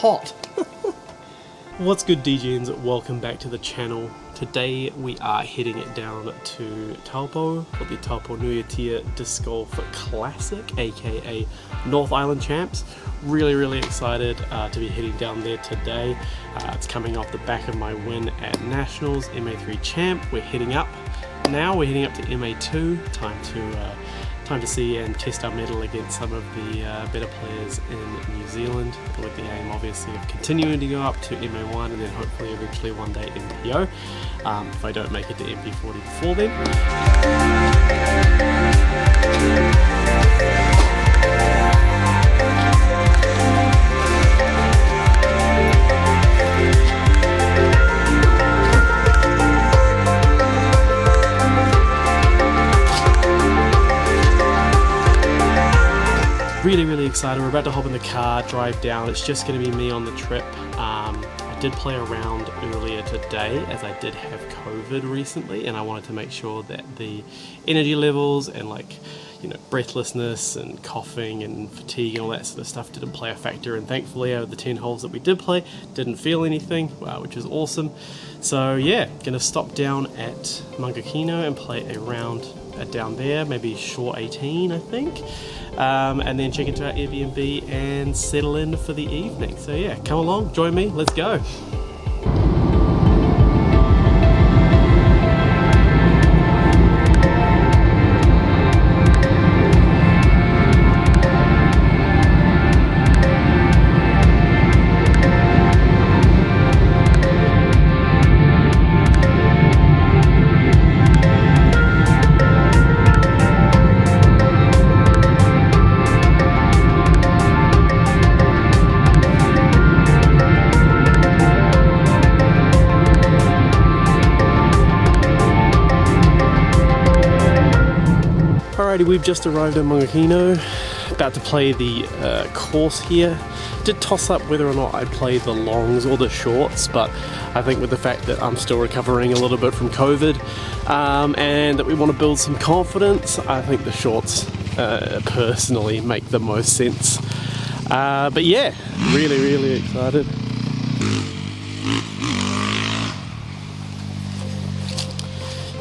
hot. What's good, DJs? Welcome back to the channel. Today we are heading it down to Taupo for the Taupo Nuitia Disc Golf Classic, aka North Island Champs. Really excited to be heading down there today. It's coming off the back of my win at Nationals, MA3 Champ. We're heading up now. We're heading up to MA2. Time to see and test our mettle against some of the better players in New Zealand, with the aim obviously of continuing to go up to MA1 and then hopefully eventually one day MPO, if I don't make it to MP40 before then. Really excited. We're about to hop in the car, drive down. It's just going to be me on the trip. I did play around earlier today as I did have COVID recently, and I wanted to make sure that the energy levels and breathlessness and coughing and fatigue and all that sort of stuff didn't play a factor, and thankfully out of the 10 holes that we did play, didn't feel anything, which is awesome. So yeah, gonna stop down at Mangakino and play a round down there, maybe short 18 I think, and then check into our Airbnb and settle in for the evening. So yeah, come along, join me, let's go. Alrighty, we've just arrived at Mangakino, about to play the course here. Did toss up whether or not I'd play the longs or the shorts, but I think with the fact that I'm still recovering a little bit from COVID, and that we want to build some confidence, I think the shorts personally make the most sense. But yeah, really excited.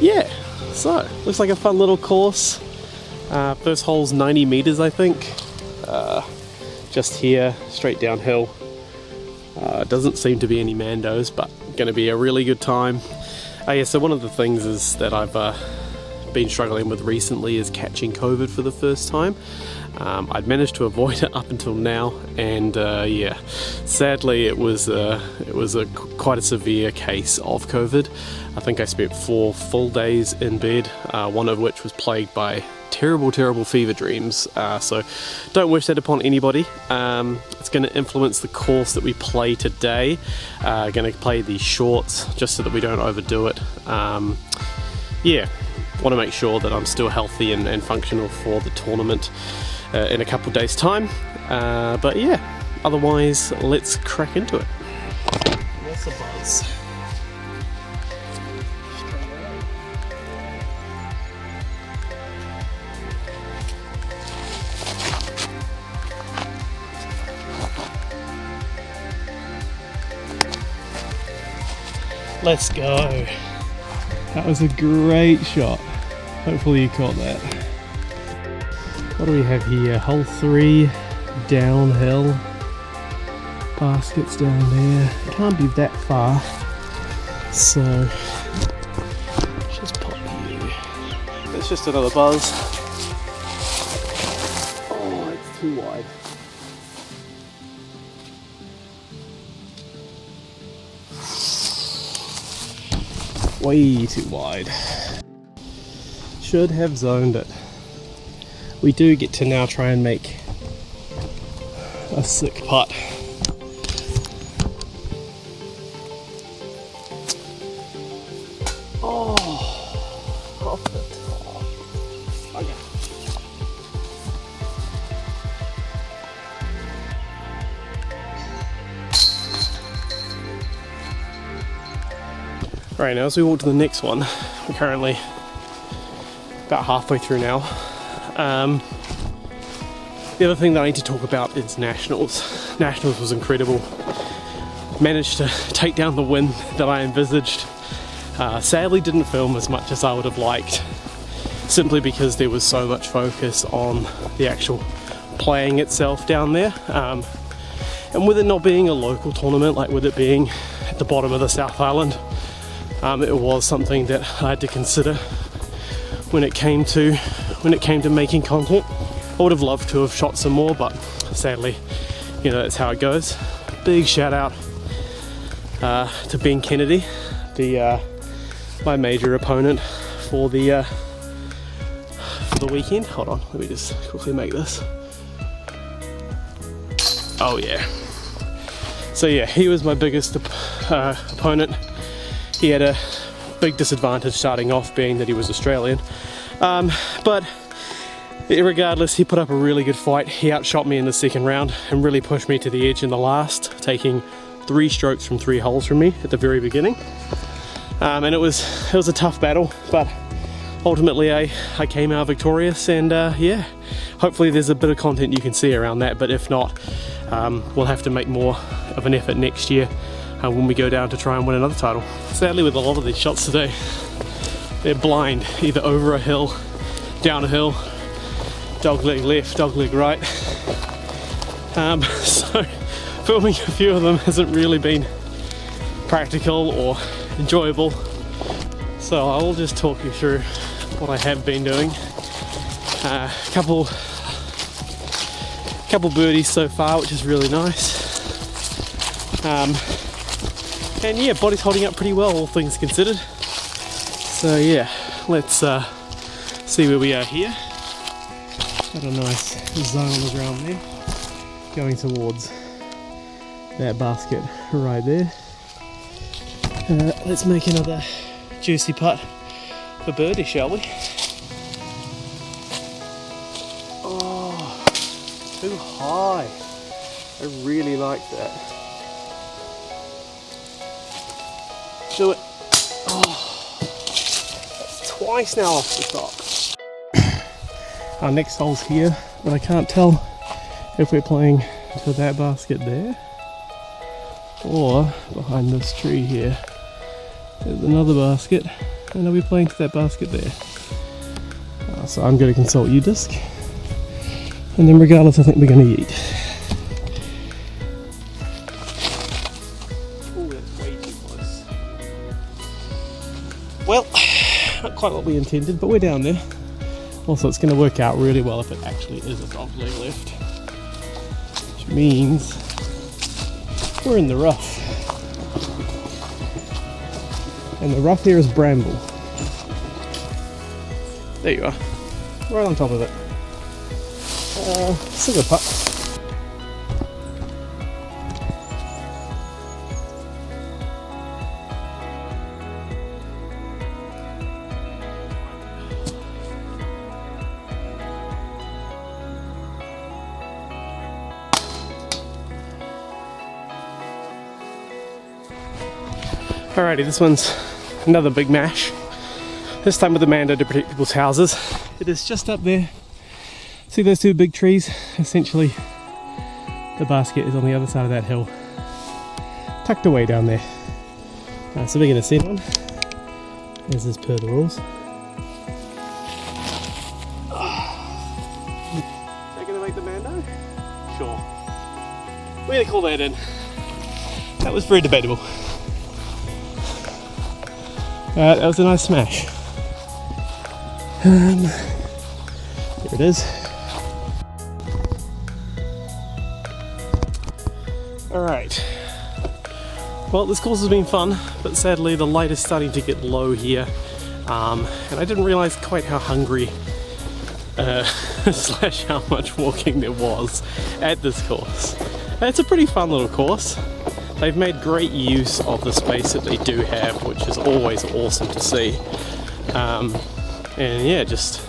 Yeah, so looks like a fun little course. First hole's 90 meters, I think. Just here, straight downhill. Doesn't seem to be any Mandos, but going to be a really good time. Yeah, so one of the things is that I've been struggling with recently is catching COVID for the first time. I'd managed to avoid it up until now, and yeah, sadly it was quite a severe case of COVID. I think I spent 4 full days in bed, one of which was plagued by terrible fever dreams, so don't wish that upon anybody. It's going to influence the course that we play today. Going to play the shorts just so that we don't overdo it. Yeah, want to make sure that I'm still healthy and functional for the tournament in a couple of days time, but yeah, otherwise let's crack into it. What's the buzz? Let's go. That was a great shot. Hopefully you caught that. What do we have here? Hole 3, downhill. Baskets down there. It can't be that far. So, just pop you. That's just another buzz. Oh, it's too wide. Way too wide. Should have zoned it. We do get to now try and make a sick putt. Oh, off the top. Okay. Right, now as we walk to the next one, we're currently about halfway through now. The other thing that I need to talk about is Nationals. Nationals was incredible. Managed to take down the win that I envisaged. Sadly didn't film as much as I would have liked, simply because there was so much focus on the actual playing itself down there. And with it not being a local tournament, like with it being at the bottom of the South Island, it was something that I had to consider when it came to making content. I would have loved to have shot some more, but sadly, you know, that's how it goes. Big shout out to Ben Kennedy, my major opponent for the weekend. Hold on, let me just quickly make this. Oh yeah. So yeah, he was my biggest opponent. He had a big disadvantage starting off, being that he was Australian. But regardless, he put up a really good fight. He outshot me in the second round and really pushed me to the edge in the last, taking 3 strokes from 3 holes from me at the very beginning. And it was a tough battle, but ultimately I came out victorious, and yeah, hopefully there's a bit of content you can see around that, but if not, we'll have to make more of an effort next year when we go down to try and win another title. Sadly, with a lot of these shots today, they're blind, either over a hill, down a hill, dog leg left, dog leg right. So filming a few of them hasn't really been practical or enjoyable. So I will just talk you through what I have been doing. Couple birdies so far, which is really nice. And yeah, body's holding up pretty well, all things considered. So yeah, let's see where we are here. Got a nice zone on the ground there, going towards that basket right there. Let's make another juicy putt for birdie, shall we? Oh, too high. I really like that. Do it. Oh, that's twice now off the top. Our next hole's here, but I can't tell if we're playing to that basket there or behind this tree here. There's another basket, and I'll be playing to that basket there. So I'm going to consult U-disc, and then regardless, I think we're going to yeet. Oh, that's way too close. Well, not quite what we intended, but we're down there. Also, it's going to work out really well if it actually is a dog leg left, which means we're in the rough. And the rough here is bramble. There you are, right on top of it. Scissor putt. Alrighty, this one's another big mash. This time with the Mando to protect people's houses. It is just up there. See those 2 big trees? Essentially, the basket is on the other side of that hill, tucked away down there. So we're going to send one, as is per the rules. Is that going to make the Mando? Sure. We're going to call that in. That was very debatable. That was a nice smash. There it is. Alright. Well, this course has been fun, but sadly the light is starting to get low here. And I didn't realise quite how hungry slash how much walking there was at this course. It's a pretty fun little course. They've made great use of the space that they do have, which is always awesome to see. And yeah, just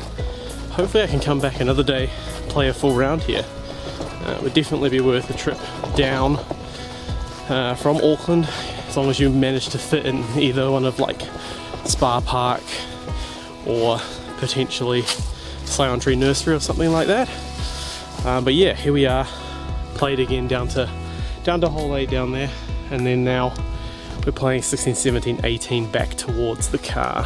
hopefully I can come back another day, play a full round here. It would definitely be worth a trip down from Auckland, as long as you manage to fit in either one of like Spa Park or potentially Slion Tree Nursery or something like that. But yeah, here we are, played again down to hole 8 down there, and then now we're playing 16, 17, 18 back towards the car.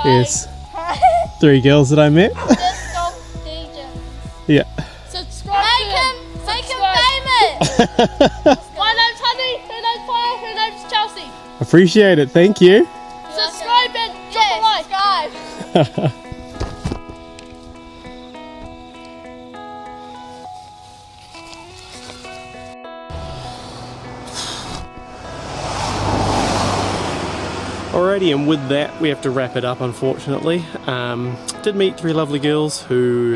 Yes. 3 girls that I met. Yeah. Subscribe. Make him famous. My name's Honey. Her name's Fire. Her name's Chelsea. Appreciate it. Thank you. Subscribe and drop a like. Subscribe. Alrighty, and with that we have to wrap it up, unfortunately. Did meet 3 lovely girls who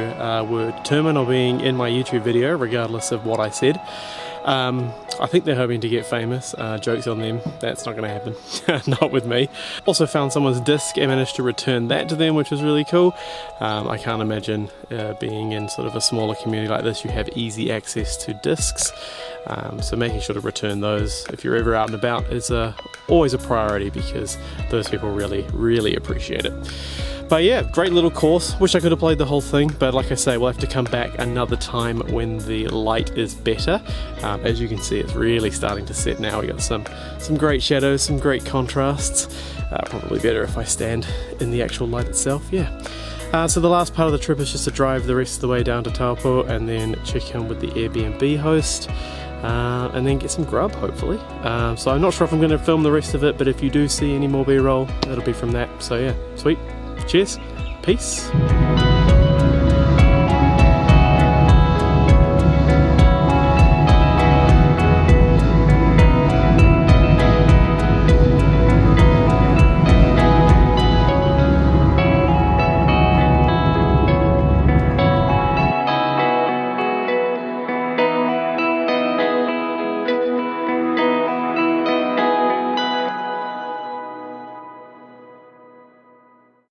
were determined on being in my YouTube video regardless of what I said. I think they're hoping to get famous. Jokes on them, that's not going to happen. Not with me. Also found someone's disc and managed to return that to them, which was really cool. I can't imagine being in sort of a smaller community like this, you have easy access to discs. So making sure to return those if you're ever out and about is always a priority, because those people really appreciate it. But yeah, great little course. Wish I could have played the whole thing, but like I say, we'll have to come back another time when the light is better. As you can see, it's really starting to set now. We got some great shadows, some great contrasts. Probably better if I stand in the actual light itself, yeah. So the last part of the trip is just to drive the rest of the way down to Taupo and then check in with the Airbnb host. And then get some grub, hopefully. So I'm not sure if I'm going to film the rest of it, but if you do see any more B-roll, it'll be from that. So yeah, sweet. Cheers. Peace.